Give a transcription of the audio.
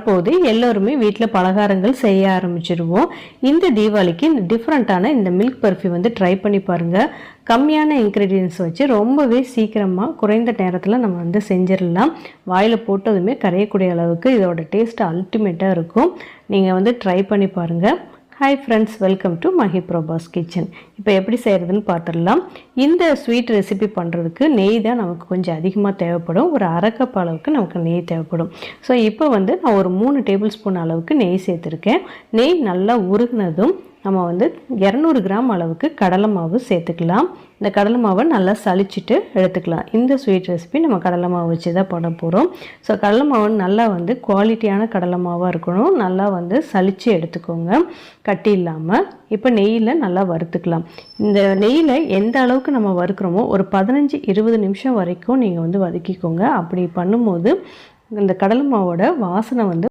வரப்போகுது. எல்லோருமே வீட்டில் பலகாரங்கள் செய்ய ஆரம்பிச்சிடுவோம். இந்த தீபாவளிக்கு இந்த டிஃப்ரெண்ட்டான இந்த மில்க் பர்ஃபி வந்து ட்ரை பண்ணி பாருங்கள். கம்மியான இன்க்ரீடியன்ஸ் வச்சு ரொம்பவே சீக்கிரமாக குறைந்த நேரத்தில் நம்ம வந்து செஞ்சிடலாம். வாயில் போட்டதுமே கரையக்கூடிய அளவுக்கு இதோட டேஸ்ட் அல்டிமேட்டாக இருக்கும். நீங்கள் வந்து ட்ரை பண்ணி பாருங்கள். Hi friends, welcome to Mahi Prabhas kitchen. இப்போ எப்படி செய்கிறதுன்னு பார்த்துடலாம். இந்த ஸ்வீட் ரெசிபி பண்ணுறதுக்கு நெய் தான் நமக்கு கொஞ்சம் அதிகமாக தேவைப்படும். ஒரு அரை கப் அளவுக்கு நமக்கு நெய் தேவைப்படும். ஸோ இப்போ வந்து நான் ஒரு 3 டேபிள் ஸ்பூன் அளவுக்கு நெய் சேர்த்துருக்கேன். நெய் நல்லா உருகுனதும் நம்ம வந்து 200 கிராம் அளவுக்கு கடலை மாவு சேர்த்துக்கலாம். இந்த கடலை மாவை நல்லா சளிச்சிட்டு எடுத்துக்கலாம். இந்த ஸ்வீட் ரெசிபி நம்ம கடலை மாவு வச்சு தான் பண்ண போகிறோம். ஸோ கடலை மாவு நல்லா வந்து குவாலிட்டியான கடலை மாவாக இருக்கணும். நல்லா வந்து சளிச்சு எடுத்துக்கோங்க, கட்டி இல்லாமல். இப்போ நெய்யில் நல்லா வறுத்துக்கலாம். இந்த நெய்யில் எந்த அளவுக்கு நம்ம வறுக்கிறோமோ ஒரு 15-20 நிமிஷம் வரைக்கும் நீங்கள் வந்து வதக்கிக்கோங்க. அப்படி பண்ணும்போது இந்த கடலை மாவோட வாசனை வந்து